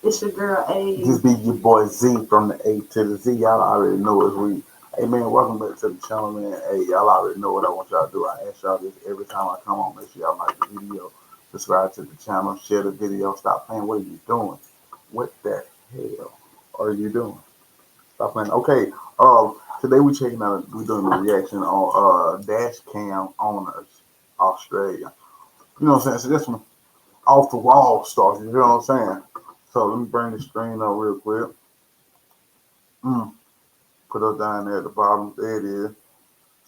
It's your girl A. This be your boy Z from the A to the Z. Y'all already know it's we. Hey man, welcome back to the channel, man. Hey, y'all already know what I want y'all to do. I ask y'all this every time I come on. Make sure y'all like the video, subscribe to the channel, share the video. Stop playing. What are you doing? What the hell are you doing? Stop playing. Okay. Today we checking out. We doing a reaction on Dash Cam Owners Australia. You know what I'm saying? So this one off the wall stuff. You know what I'm saying? So let me bring the screen up real quick. Put us down there at the bottom. There it is.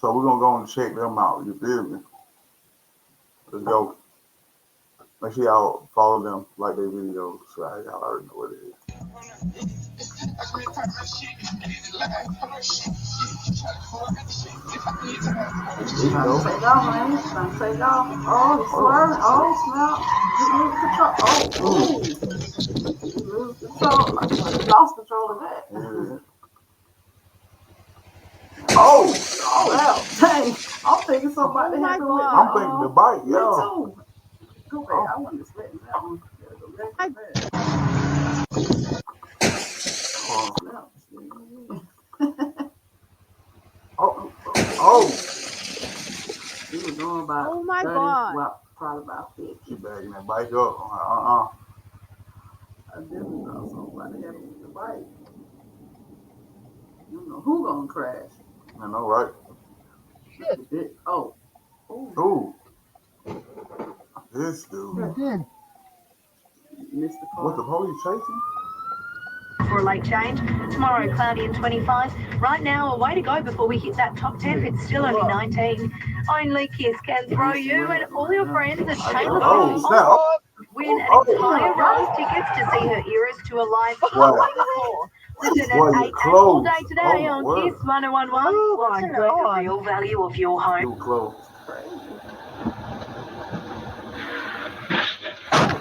So we're gonna go and check them out. You feel me? Let's go. Make sure y'all follow them, like their videos. Right? Y'all already know what it is. There you Trying to go. take off, man. Trying to take off. Oh, he's swerving. Oh, snap. He lose control. Oh, he lose control. Like, he lost control of that. Yeah. Oh, well, dang. I'm thinking somebody happened with I'm thinking the bike, me yo. too. Go back. I wasn't expecting that one. Gotta go back to that. Oh, snap. Oh. He was going about Oh my 30, God. well, probably about 50. She bagging that bike up. I definitely thought somebody happened with the bike. You don't know who gonna crash. I know, right? Shit. Oh. Ooh. This dude. Missed the What, car. the police chasing? For a late change. Tomorrow, cloudy and 25. Right now, a way to go before we hit that top 10. It's still only 19. Only Kiss can throw you and all your friends a Taylor Oh, Swift snap. win an entire row of tickets to see her Eras to a live Wow. before. Listen Boy, at you 8 all close. day today Oh, on word. Kiss 1011. Oh Want my to know the God. real value of your home? You close. Crazy.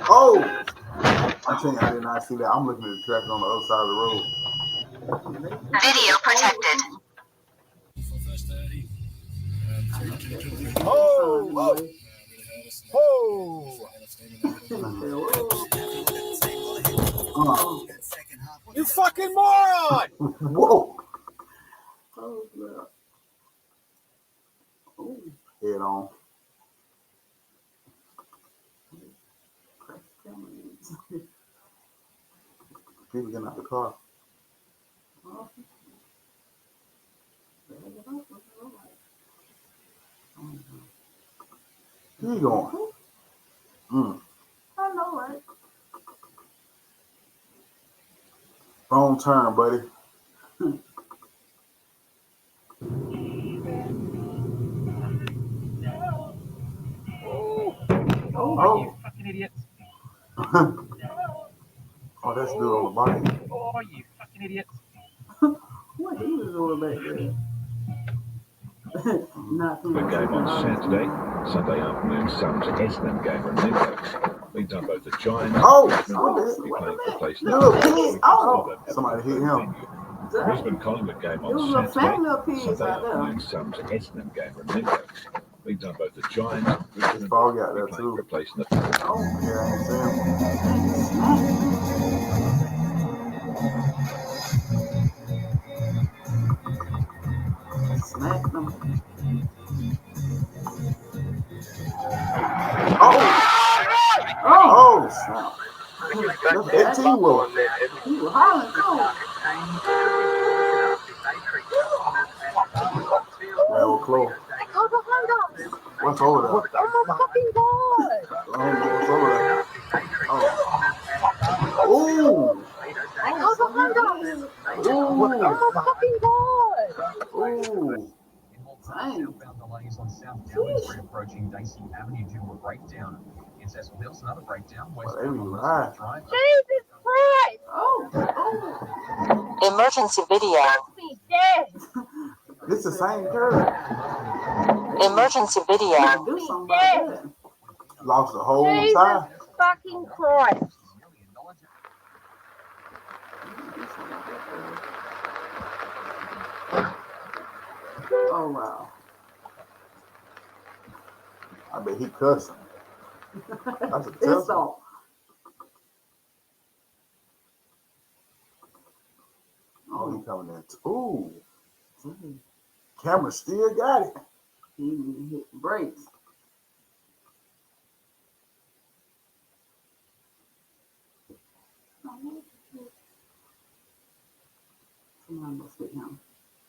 Oh! I'm telling you, I did not see that. I'm looking at the traffic on the other side of the road. Video protected. Oh, oh, oh. You fucking moron! Whoa! Oh, look. Oh, Head on. crash cameras. People getting out the car. Oh, Where you going? I know, right? Wrong turn, buddy. Oh, you fucking idiots. Oh, that's dude on the bike. Oh, you fucking idiots. What he was doing back there? Not The game on Saturday, Sunday afternoon, Suns Essendon game on Netflix. Being done both the Giants Oh, be playing for place somebody hit him. Brisbane Collingwood game There was on a Saturday, family of pigs Sunday out there. afternoon, Suns Essendon game on Netflix. Being done both the Giants This ball got there be playing too. for place in the Oh, Yeah, I ain't seen him. smack them. Oh! Snap. That's 18 wheeler. He was hollering too. Man, we're close. Oh, behind us. What's over there? Oh my fucking God. I don't know what's over there. Oh! Oh, behind us. Ooh! Oh my fucking God. Ooh! Dang. Southbound delays on South Dowling Street approaching Dacey Avenue due to a breakdown. In Cecil Hills, another breakdown. Well, they be right. Jesus Christ. Oh. Emergency video. He's dead. This the same curve. Emergency video. Do something about that. Lost the whole Jesus side. fucking Christ. Oh, wow. I bet he cussing. That's a It's Tesla. all. Oh, he coming in. Ooh. Camera still got it. He hit the brakes. Somebody must hit him.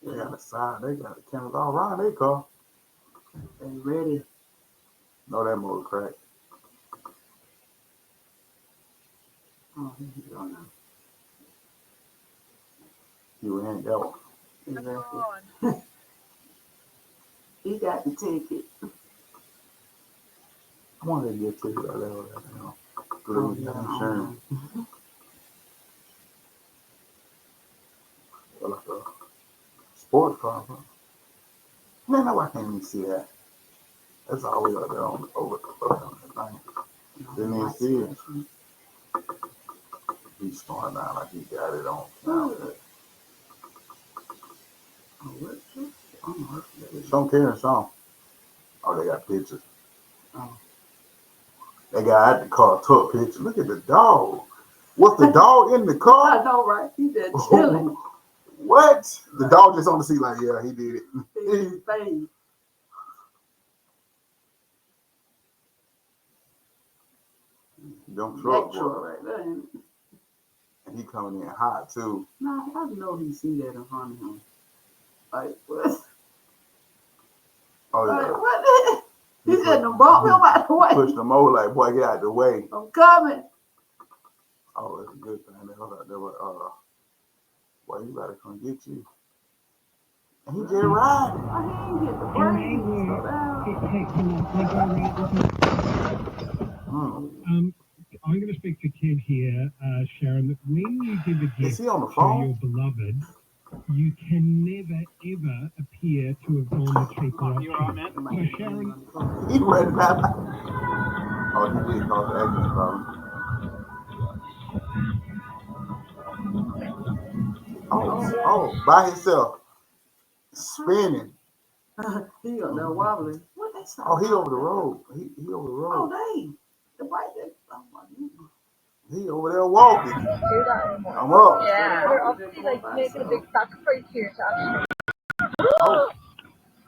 They got the side. They got the cameras all around their car. They ready. No, that motor crack. Oh, he's going now. You ain't that one. Exactly. He got the ticket. I wanted to get a ticket out of that. Oh, yeah. Insurance. Like a sports car. Huh? Man, no, I can't even see that. That's always up there on over the thing. Didn't even see it. He's slowing down like he got it on. Don't care in song. Oh, they got pictures. Oh. They got at the car took pictures. Look at the dog. Was the dog in the car? I know, right? He there chilling. What? The dog just on the seat like, yeah, he did it. His face. Them truck right there. and he coming in hot too. Nah, I know he see that in front of him. Like what? Oh yeah. Like what? He said to bump him out the way. Push them over like, boy, get out the way. I'm coming. Oh, it's a good thing. They were boy, you better come get you. And he just riding. I ain't hit the brakes. I'm going to speak to Ted here, Sharon, that when you give a gift to on the phone? your beloved, you can never, ever appear to have gone the cheaper option. So, Sharon... He read that. Oh, he did cause an accident problem. Oh, by himself. Spinning. He up there wobbling. What they say? Oh, he over the road. He over the road. Oh, the bike that. Oh my goodness. He over there walking. Do that anymore. I'm up. Yeah, you're obviously like making a big sacrifice here to actually. Oh.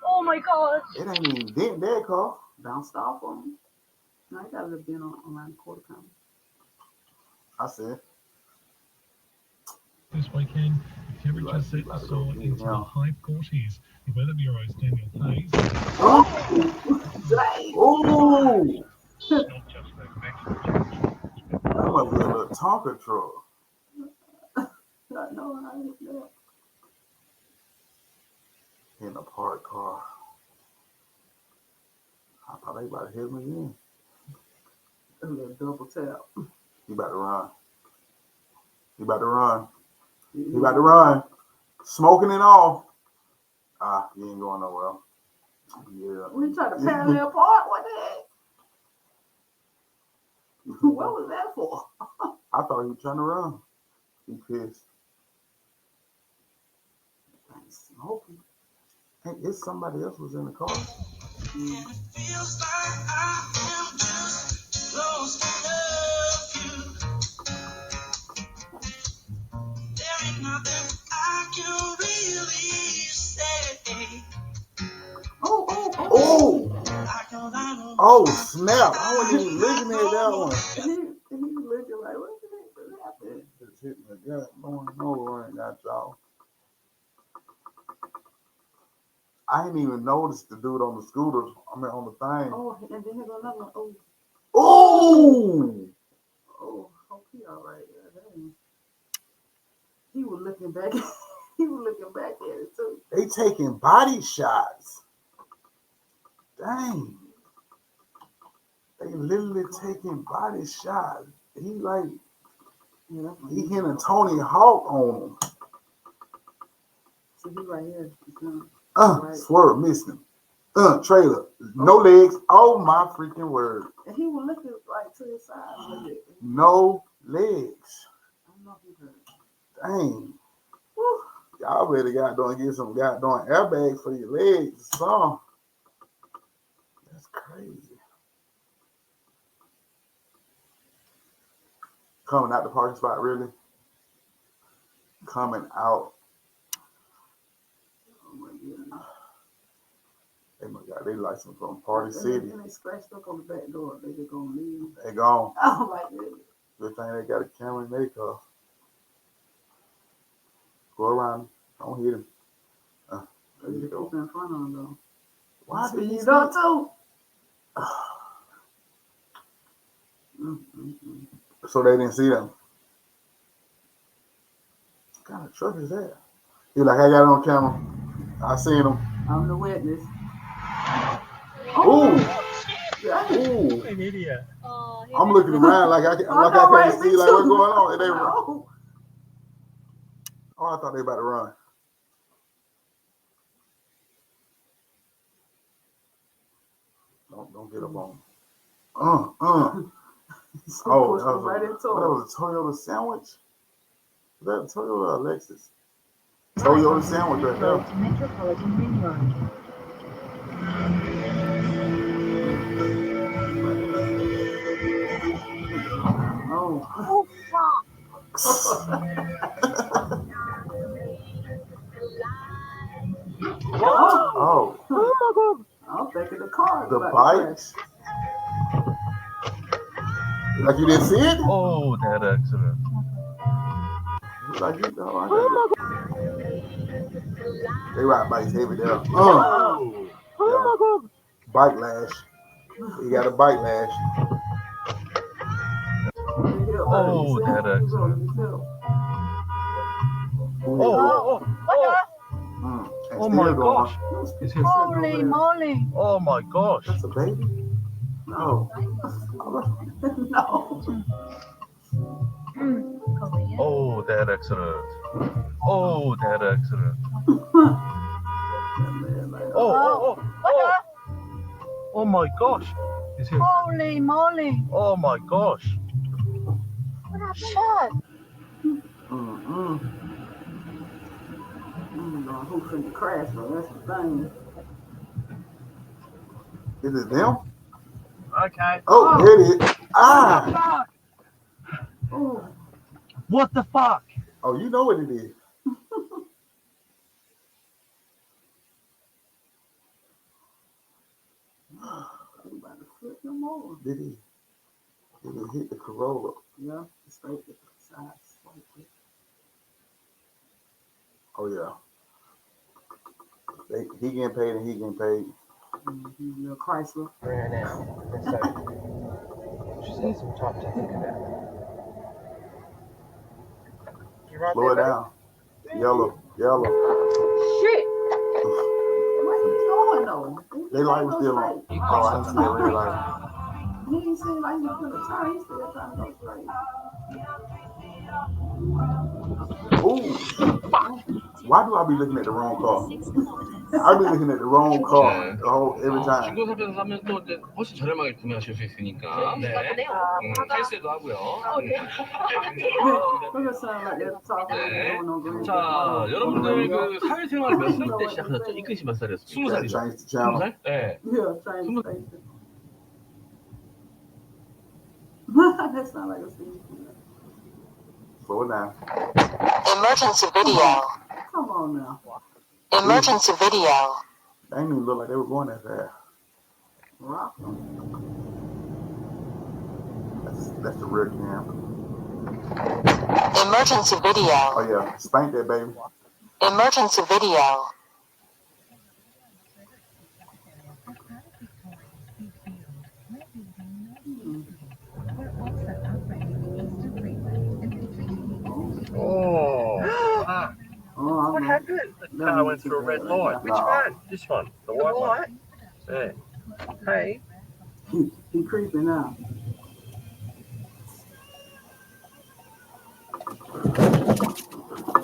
Oh my gosh. It ain't even dent that car. Bounced off on him. No, I got a little bit on around the quarter pound. I said. This weekend, the temperature set to soar into the high 40s. The Weather Bureau's Daniel Hayes. Oh! It's not just the maximum temperature. That must be a little Tonka truck. No, I didn't know. In a parked car. I thought they about to hit him again. A little double tap. He about to run. He about to run. He about to run. Smoking it off. Ah, he ain't going nowhere. Yeah. We tried to parallel park. What the heck? What was that for? I thought he was trying to run. He pissed. Smoking. Hey, it's somebody else was in the car. It feels like I am just close to love you. There ain't nothing I can really say. Oh, snap. I wasn't even looking at that one. He was looking like, what the heck just happened? Just hitting the gut. Going nowhere and got y'all. I didn't even notice the dude on the scooter. I mean, on the thing. Oh, and then here's another one. Oh! Hope he all right. Yeah, he was looking back. He was looking back at it too. They taking body shots. Dang. They literally taking body shots. He like, he hitting Tony Hawk on him. So he right here. Right. Swerve, missed him. Trailer. No legs. Oh my freaking word. And he was looking right to his side. No legs. I know he hurt. Dang. Woo. Y'all better get some goddamn airbags for your legs. So that's crazy. Coming out the parking spot, really? Coming out They must got their license from Party City. And they scratched up on the back door. They just gonna leave. They gone. Oh my goodness. Good thing they got a camera in their car. Go around. Don't hit him. There you go. Keep in front of them though. Why did he You know too? So they didn't see them. What kind of truck is that? He like, I got it on camera. I seen him. I'm the witness. Ooh. Yeah. Ooh. An idiot. I'm looking around like I can't see like what's going on. And they run. Oh, I thought they about to run. Don't get up on them. Oh, that was a Toyota sandwich? Is that a Toyota or a Lexus? Toyota sandwich right there. Metropolitan Ring Road. Oh, fuck. Oh. I'm thinking the car. The bikes? Like you didn't see it? Oh, that accident. Like you They ride bikes heavy there. Bike lash. You got a bike lash. Oh, that accident. Oh my gosh. Holy moly. Oh my gosh. That's a baby? No. No. Oh, that accident. Oh, that accident. Oh my gosh. Holy moly. Oh my gosh. Shit. Who finna crash though? That's the thing. Is it them? Okay. Oh, hit it. Ah! Oh. What the fuck? Oh, you know what it is. Did he hit the Corolla? Yeah, straight to the side. Oh yeah. He getting paid and he getting paid. Little Chrysler. Right now. So, just need some time to think about it. You right Slow it there, down. Yellow. Shit. What he doing though? They light was still on. Oh, I didn't see a red light. He didn't seem like he was gonna turn. He's still trying to go straight. Ooh. Why do I be looking at the wrong car? I be looking at the wrong car every time. 중고사에서 사면 또 이제 훨씬 저렴하게 구매하실 수 있으니까. 네. 탈세도 하고요. 자, 여러분들 그 사회생활 몇 살 때 시작하셨죠? 이끝이 몇 살이었어요? 20살이죠? 20살? 네. That sounds like a scene. Slow it down. Emergency video. Come on now. Emergency video. They didn't even look like they were going that fast. Rock them. That's the rear cam. Emergency video. Oh yeah, spank that baby. Emergency video. What happened? The car went through a red light. Which one? This one. The white one. Yeah. Hey. He creeping now.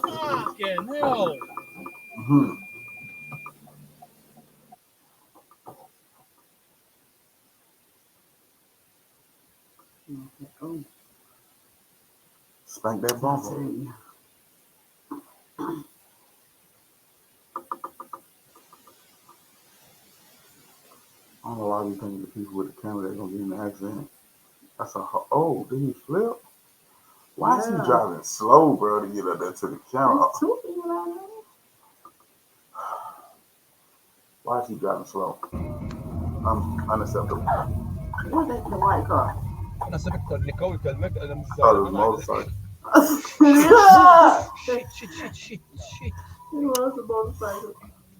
Fucking hell. Spank that bumper. I don't know why we think the people with the camera they're gonna get in the accident. That's oh, did he flip? Why is he driving slow, bro, to get up there to the camera? There's 2 people out there. Why is he driving slow? Unacceptable. What is the white car? انا سبقت اللي يكلمك انا مش I thought it was a زعلان انا motorcycle. شيت شيت شيت شيت He was a motorcycle.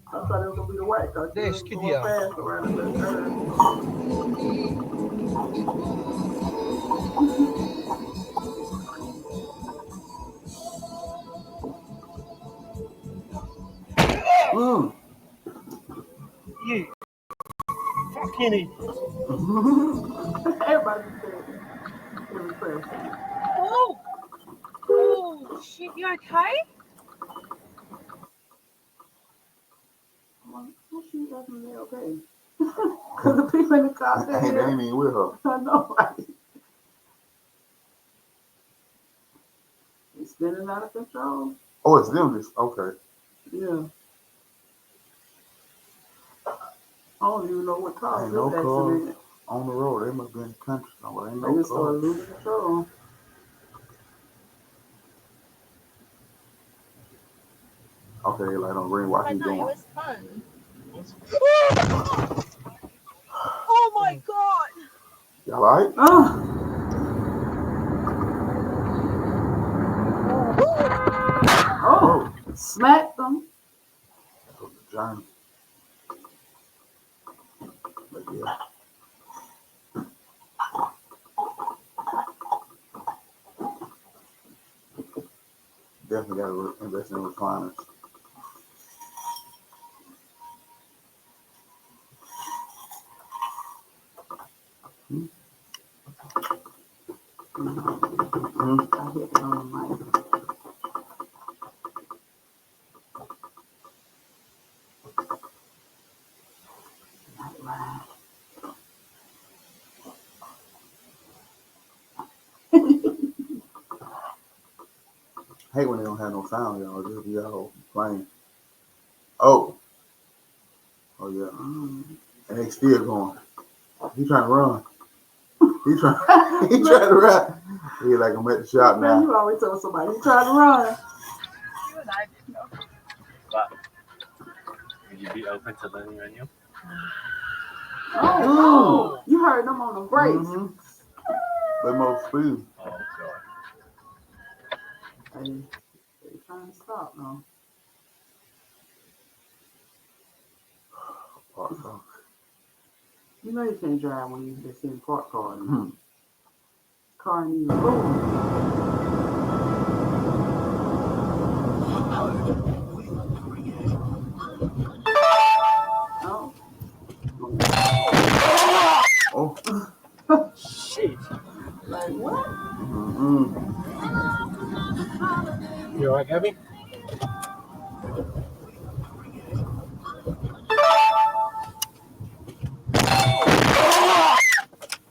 I thought it was gonna be the white car. He ليش was كده going يا fast around the curve. You fucking idiot. Everybody said every person. Oh! Oh, shit, you okay? Well, she definitely okay. Because the people in the car They said, ain't even with her. I know, right? It's spinning out of control. Oh, it's them. Okay. Yeah. I don't even know what caused Ain't this no cars accident. on the road. They must be in the country somewhere. Ain't They no just started cars. losing control. Okay, they light on green. Why I he know, it going? was fun. Oh my god! Y'all right? Oh, smacked them. That was the journey. But yeah. Definitely got to invest in recliners. I hit it on the mic. Hate when they don't have no sound, y'all. Just be all playing. Oh. Oh, yeah. And they still going. He trying to run. He trying to run. He like I'm at the shop Man, now. you always tell somebody he tried to run. You and I didn't know. But will you be open to learning menu? Oh, you heard them on the brakes. They most speed. Oh god. Hey, they trying to stop now. You know you can't drive when you just in park car. Car ain't even moving. Oh. Shit. Like what? You alright, Gabby?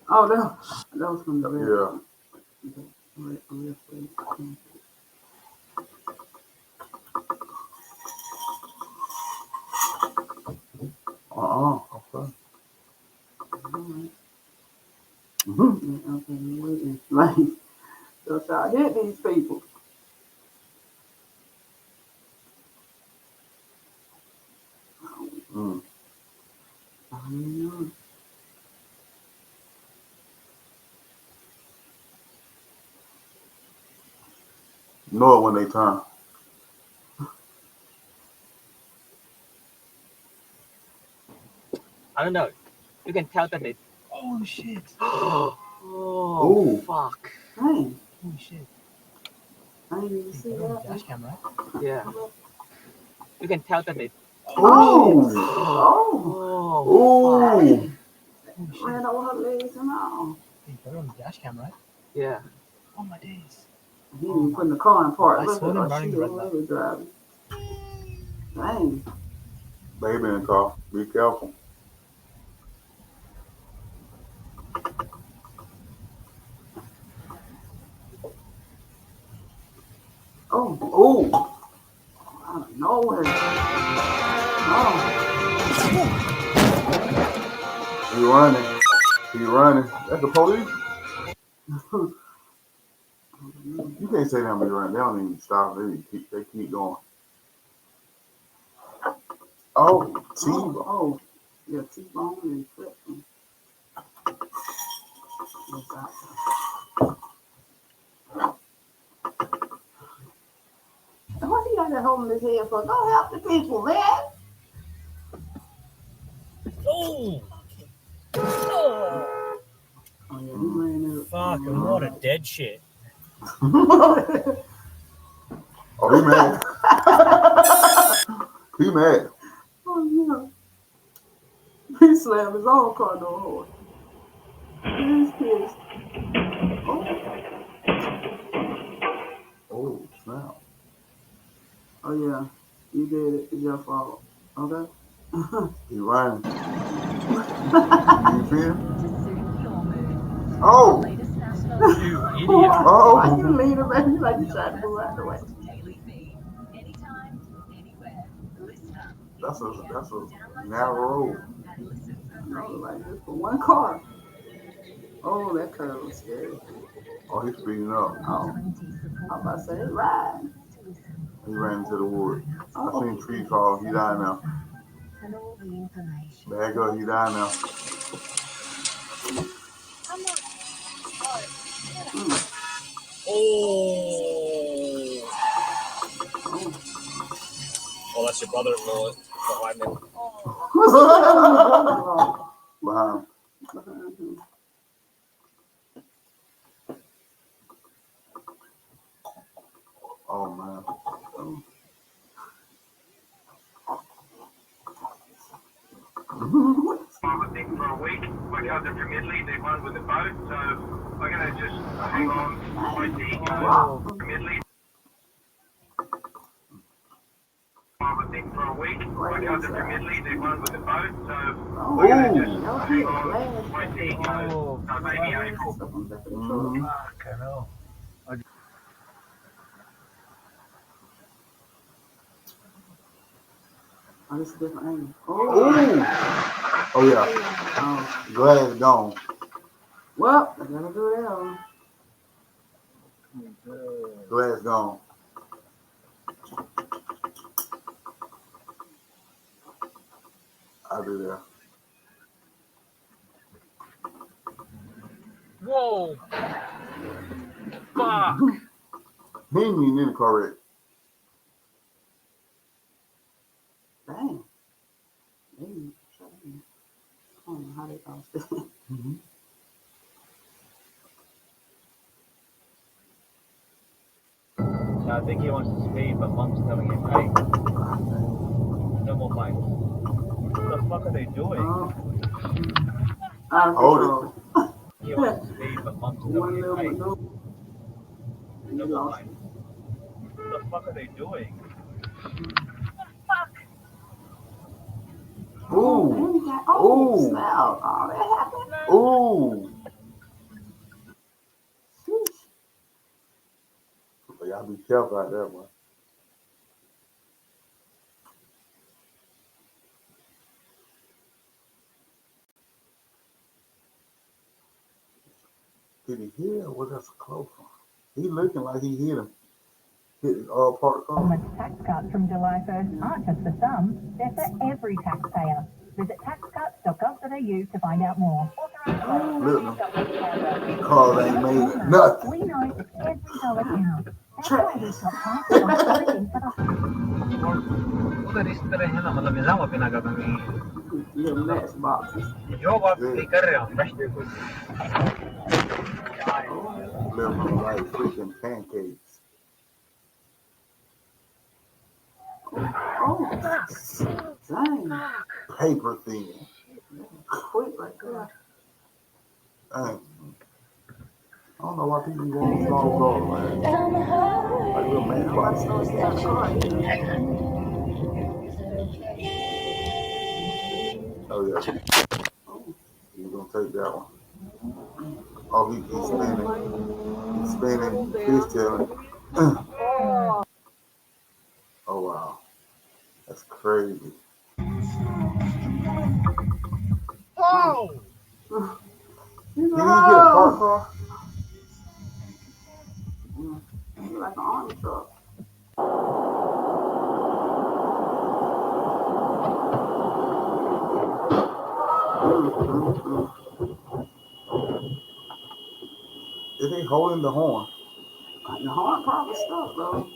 Oh, that was from the red. Yeah. Okay. Like, so y'all hit these people. Know it when they turn. I don't know. You can tell that they. Oh shit. Oh, fuck. Dang. Holy shit. I didn't even see that. Dash cam, right? Yeah. You can tell that they. Oh. Ran over her legs and all. You put it on the dash cam, right? Yeah. Oh my days. He even putting the car in park. I Look saw at them her. running She the red was light. really driving. Dang. Baby in the car. Be careful. Oh. Out of nowhere. He running. He running. That's the police. You can't say them be running. They don't even stop. They keep going. Oh, Oh, yeah, T-bone and flipping. What he got that holding his head for? Go help the people, man. Oh! Oh yeah, he ran it. Fucking what a dead shit. Oh, he mad. He mad. Oh yeah. He slammed his own car door hard. He's pissed. Oh, snap. Oh yeah, you did it. It's your fault. Okay. He running. You feel? Oh! You idiot. Oh! Why you leaning back? You like you trying to move out the way. That's a narrow road. No, like this for one car. Oh, that curve was scary. Oh, he's speeding up. Oh, I'm about to say they riding. He ran into the woods. I Oh, seen tree fall. He died now. Back up, he died now. Oh! Oh, that's your brother-in-law behind me. Behind. Oh man. I think for a week. My cousin from Italy, they won with the boat, so I'm gonna just hang on. My ego from Italy. I think for a week. My cousin from Italy, they won with the boat, so I'm gonna just hang on. My ego, maybe April. Fucking hell. Oh, this is a different angle. Oh yeah. Glass gone. Well, I gotta do that one. Glass gone. I'll do that. Whoa! Fuck! He ain't even in the correct. Dang. Maybe. I don't know how they lost it. I think he wants to speed, but Mom's telling him, hey, no more fights. What the fuck are they doing? Hold it. He wants to speed, but Mom's telling him, hey, no more fights. What the fuck are they doing? Ooh. Oh, snap. Oh, that happened. Ooh. So y'all be careful out there, boy. Did he hit it or was that a close one? He looking like he hit him. Hit his parked car. Government tax cuts from July 1st aren't just for some, they're for every taxpayer. Visit taxcuts.gov.au to find out more. Look, cars ain't made it. Nothing. We know every dollar counts. That's why we've got prices on everything for the इस तरह है ना मतलब निजाम अपने ना कभी Little matchboxes. जो बात नहीं कर रहे हम बैठे कुछ Living like freaking pancakes. Oh, dang. Paper thin. Quick like that. Dang. I don't know why people want small cars, man. Like little matchboxes. Oh yeah. He's gonna take that one. Oh, he's spinning. He's spinning. Fishtailing. Oh wow. That's crazy. Whoa! Did he get a parked car? Like an army truck. Is he holding the horn? The horn probably stuck though.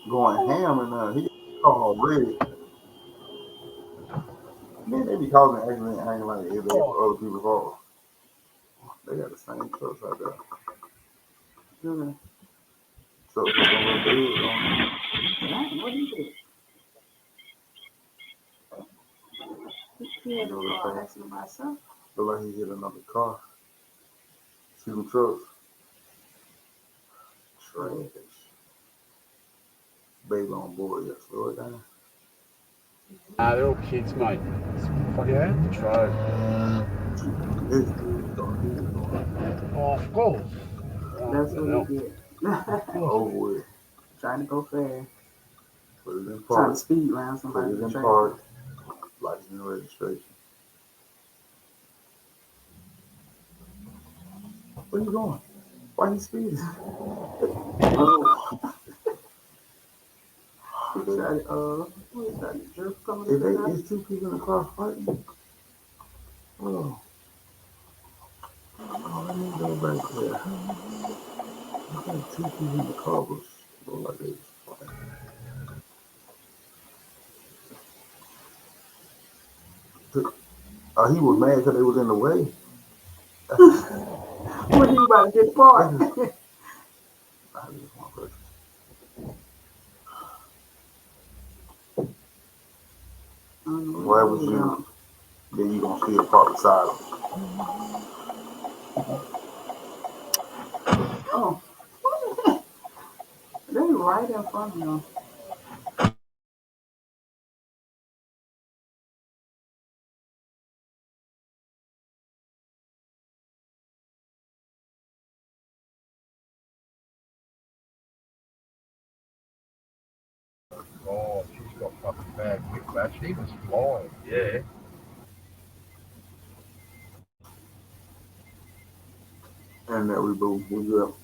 Going ham and he already. Then they be causing accident hanging like if they other people's fault. They got the same trucks out there. Yeah. Trucks with them little beds on. Dang, what is it? He had a car accident by himself. Look like he hit another car. See them trucks? Trash. Baby on board, yeah, slow it down. Nah, they're all kids, mate. Fuck yeah? True. Oh, of course. That's what he did. Over with. Trying to go fast. Put it in Trying park. to speed around Put somebody. it in park. License and registration. Where you going? Why you speeding? He tried to jerk coming If it's two people in the car fighting. Oh, let me go back there. I got two people in the car was like this. He was mad because they was in the way. When he about to get parked. Why was you? Then you gonna see a park beside him. Oh, they right in front of him. Oh, she's got fucking bad whiplash. He was flying. Yeah. And that we both was up.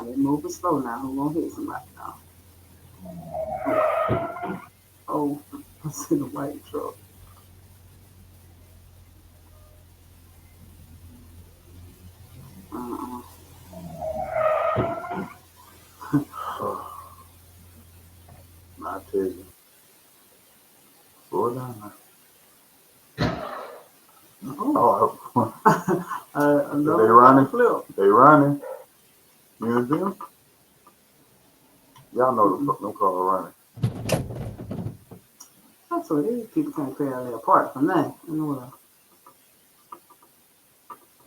They're moving slow now. Who gonna hit somebody now? Oh, I see the white truck. I tell you. Slow down now. They running. They running. You know them? Y'all know them cars running. That's what these people can't parallel apart from that. You know what?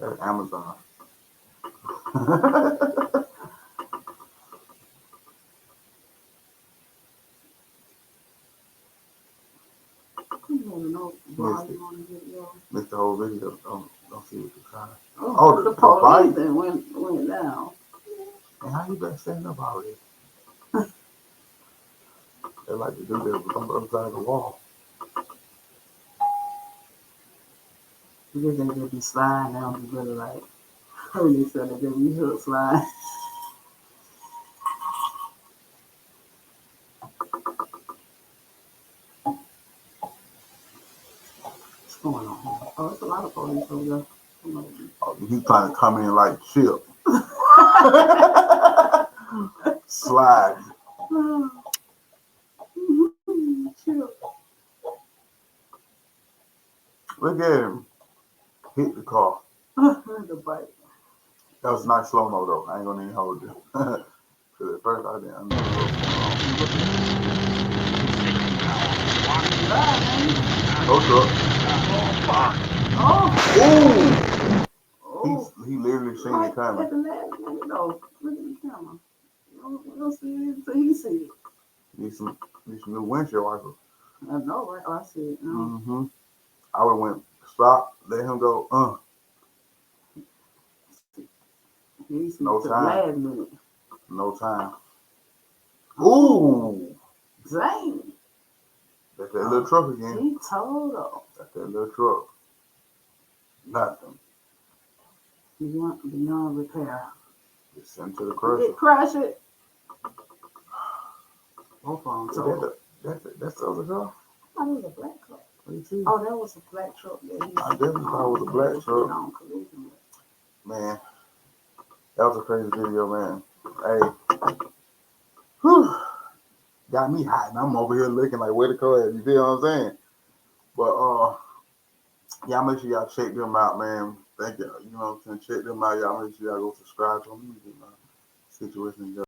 That's Amazon. Missed the whole video. Don't see what you're trying. Oh, the police that went down. And how you been standing up already? They like to do that on the other side of the wall. Because they just be sliding down, be really like, when they said they be hook slide. What's going on? Oh, it's a lot of police over there. Oh, he trying to come in like Chip. Slide. Look at him. Hit the car. The bike. That was a nice slow-mo though. I ain't gonna even hold you. Because at first I didn't understand what was going on. He literally seen it coming. At the last minute, though. Look at the camera. You don't see it until he see it. Need some new windshield wipers. I know, right? Oh, I see it. Mm-hmm. I would have went stop, let him go. No time. Last minute. No time. Ooh. Dang. That's that little truck again. He told her. That's that little truck. Nothing. Beyond repair. Just sent to the crusher. It crash it. Both of them told her. That's the other car? I thought it was a black truck. Me too. Oh, that was a black truck. I definitely thought it was a black truck. Man, that was a crazy video, man. Hey, whew, got me hot, and I'm over here looking like where the car at. You feel what I'm saying? But y'all make sure y'all check them out, man. Thank you. You know what I'm saying? Check them out. Y'all make sure y'all go subscribe to them. Let me get my situation together.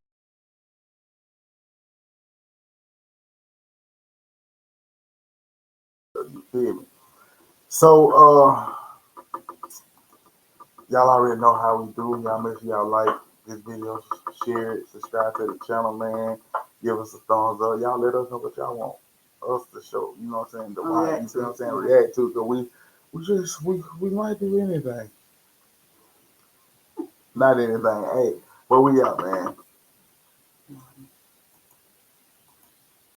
You feel me? So y'all already know how we do. Y'all make sure y'all like this video, share it, subscribe to the channel, man. Give us a thumbs up. Y'all let us know what y'all want us to show. You know what I'm saying? The why, you feel what I'm saying? React to, because we might do anything. Not anything. Hey, where we at, man?